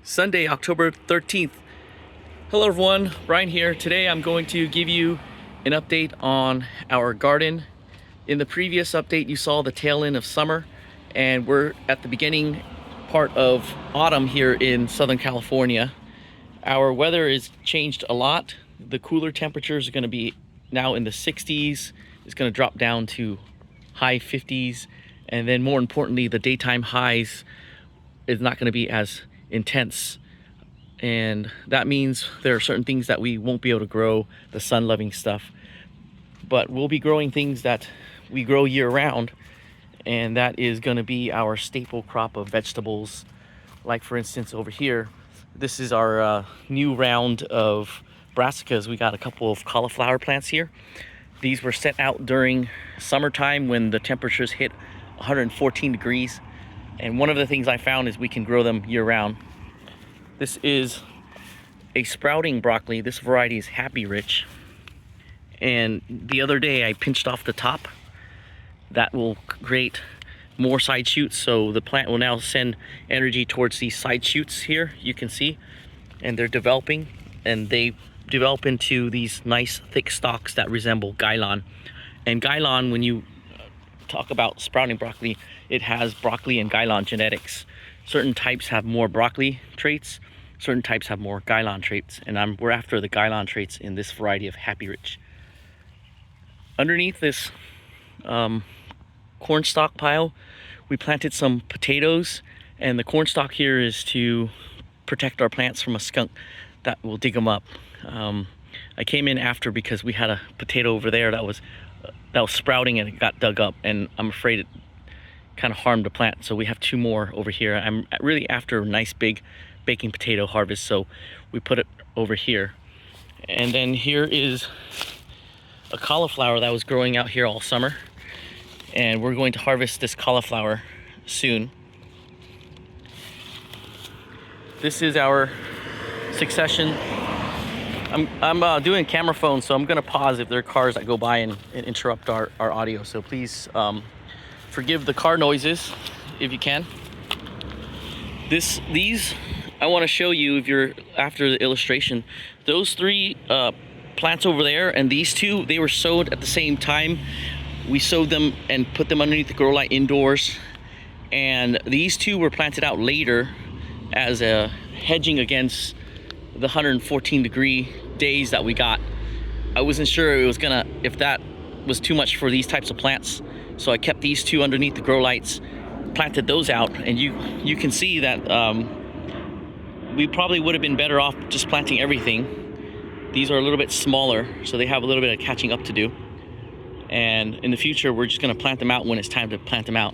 Sunday, October 13th. Hello everyone, Brian here. Today I'm going to give you an update on our garden. In the previous update you saw the tail end of summer, and we're at the beginning part of autumn here in Southern California. Our weather has changed a lot. The cooler temperatures are going to be now in the 60s. It's going to drop down to high 50s, and then more importantly the daytime highs is not going to be as intense, and that means there are certain things that we won't be able to grow, the sun-loving stuff, but we'll be growing things that we grow year-round, and that is going to be our staple crop of vegetables. Like for instance over here, this is our new round of brassicas. We got a couple of cauliflower plants here. These were set out during summertime when the temperatures hit 114 degrees. And one of the things I found is we can grow them year-round. This is a sprouting broccoli. This variety is Happy Rich. And the other day I pinched off the top. That will create more side shoots, so the plant will now send energy towards these side shoots here, you can see. And they're developing, and they develop into these nice thick stalks that resemble gailan. And gailan, when you talk about sprouting broccoli, it has broccoli and gailan genetics. Certain types have more broccoli traits, certain types have more gailan traits, and we're after the gailan traits in this variety of Happy Rich. Underneath this corn stalk pile, we planted some potatoes, and the corn stalk here is to protect our plants from a skunk that will dig them up. I came in after because we had a potato over there that was sprouting and it got dug up, and I'm afraid it kind of harmed the plant, so we have two more over here. I'm really after a nice big baking potato harvest, so we put it over here. And then here is a cauliflower that was growing out here all summer, and we're going to harvest this cauliflower soon. This is our succession. I'm doing camera phone, so I'm gonna pause if there are cars that go by and interrupt our audio, so please forgive the car noises if you can. These I want to show you, if you're after the illustration, those three plants over there and these two, they were sowed at the same time. We sowed them and put them underneath the grow light indoors, and these two were planted out later as a hedging against the 114 degree days that we got. I wasn't sure if that was too much for these types of plants, so I kept these two underneath the grow lights, planted those out, and you can see that we probably would have been better off just planting everything. These are a little bit smaller, so they have a little bit of catching up to do, and in the future we're just going to plant them out when it's time to plant them out.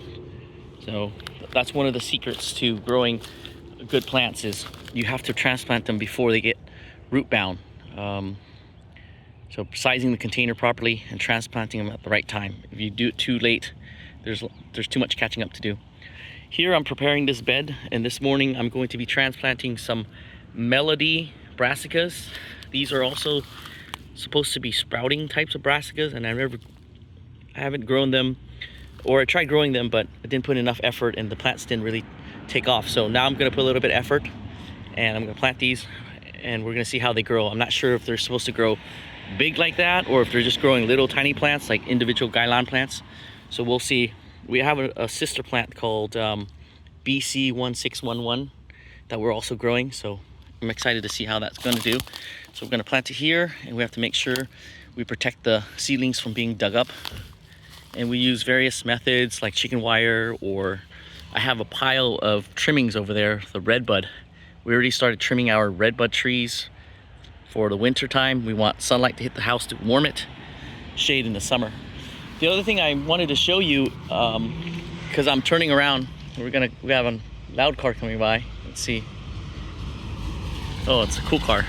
So that's one of the secrets to growing good plants, is you have to transplant them before they get root bound. So sizing the container properly and transplanting them at the right time. If you do it too late, there's too much catching up to do. Here I'm preparing this bed, and this morning I'm going to be transplanting some Melody brassicas. These are also supposed to be sprouting types of brassicas, and I haven't grown them, or I tried growing them, but I didn't put enough effort and the plants didn't really take off. So now I'm going to put a little bit of effort, and I'm going to plant these, and we're going to see how they grow. I'm not sure if they're supposed to grow big like that, or if they're just growing little tiny plants like individual gailan plants. So we'll see. We have a sister plant called BC1611 that we're also growing, so I'm excited to see how that's going to do. So we're going to plant it here, and we have to make sure we protect the seedlings from being dug up. And we use various methods like chicken wire, or I have a pile of trimmings over there, the redbud. We already started trimming our redbud trees for the winter time. We want sunlight to hit the house to warm it, shade in the summer. The other thing I wanted to show you, because I'm turning around, we have a loud car coming by. Let's see. Oh, it's a cool car.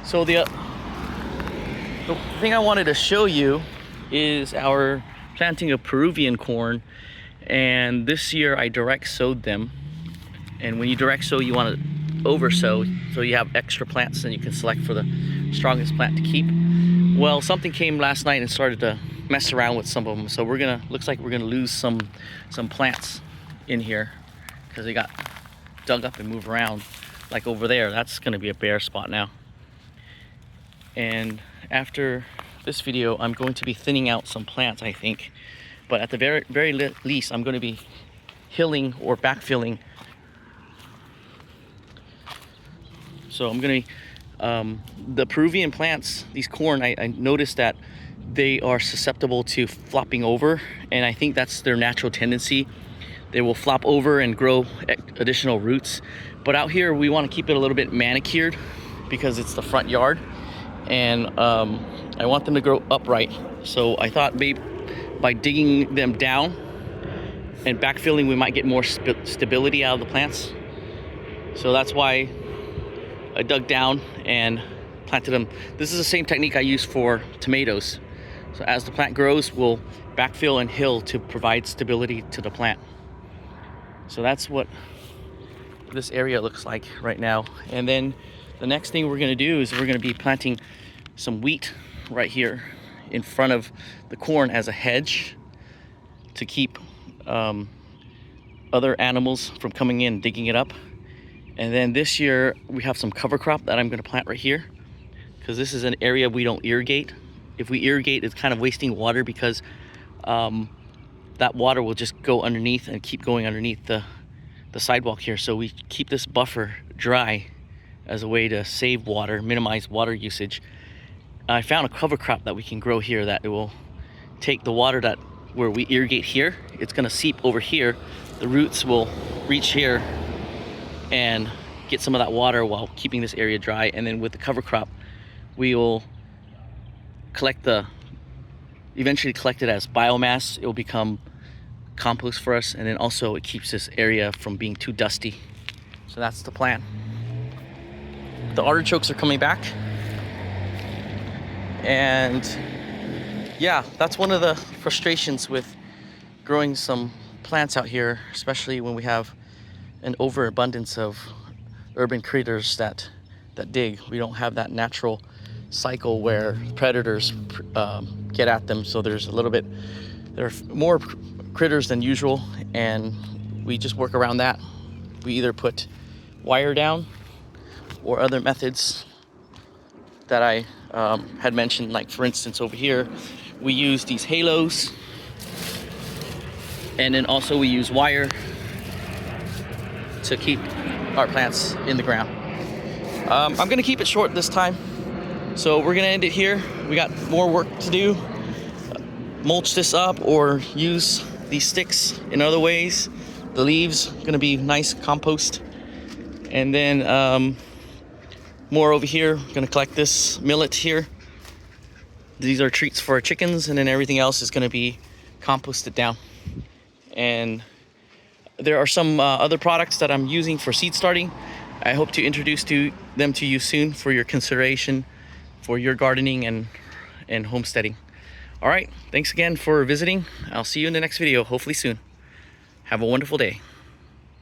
So the thing I wanted to show you is our planting of Peruvian corn, and this year I direct sowed them. And when you direct sow, you want to over sow, so you have extra plants and you can select for the strongest plant to keep. Well, something came last night and started to mess around with some of them, so looks like we're gonna lose some plants in here because they got dug up and move around. Like over there, that's gonna be a bare spot now. And after this video, I'm going to be thinning out some plants, I think. But at the very least, I'm going to be hilling or backfilling. So I'm going to, the Peruvian plants, these corn, I noticed that they are susceptible to flopping over. And I think that's their natural tendency. They will flop over and grow additional roots. But out here, we want to keep it a little bit manicured because it's the front yard. And I want them to grow upright. So I thought maybe by digging them down and backfilling, we might get more stability out of the plants. So that's why I dug down and planted them. This is the same technique I use for tomatoes. So as the plant grows, we'll backfill and hill to provide stability to the plant. So that's what this area looks like right now. And then the next thing we're gonna do is we're gonna be planting some wheat right here in front of the corn as a hedge to keep other animals from coming in, digging it up. And then this year we have some cover crop that I'm gonna plant right here because this is an area we don't irrigate. If we irrigate, it's kind of wasting water because that water will just go underneath and keep going underneath the sidewalk here. So we keep this buffer dry as a way to save water, minimize water usage. I found a cover crop that we can grow here that it will take the water that where we irrigate here, it's gonna seep over here. The roots will reach here and get some of that water while keeping this area dry. And then with the cover crop, we will eventually collect it as biomass. It will become compost for us, and then also it keeps this area from being too dusty. So that's the plan. The artichokes are coming back, and yeah, that's one of the frustrations with growing some plants out here, especially when we have an overabundance of urban critters that dig. We don't have that natural cycle where predators get at them, so there are more critters than usual, and we just work around that. We either put wire down or other methods that I had mentioned, like for instance over here we use these halos, and then also we use wire to keep our plants in the ground. I'm gonna keep it short this time, so we're gonna end it here. We got more work to do. Mulch this up or use these sticks in other ways. The leaves gonna be nice compost. And then more over here, gonna collect this millet here. These are treats for our chickens, and then everything else is gonna be composted down. And there are some other products that I'm using for seed starting. I hope to introduce them to you soon for your consideration for your gardening and homesteading. All right, thanks again for visiting. I'll see you in the next video, hopefully soon. Have a wonderful day.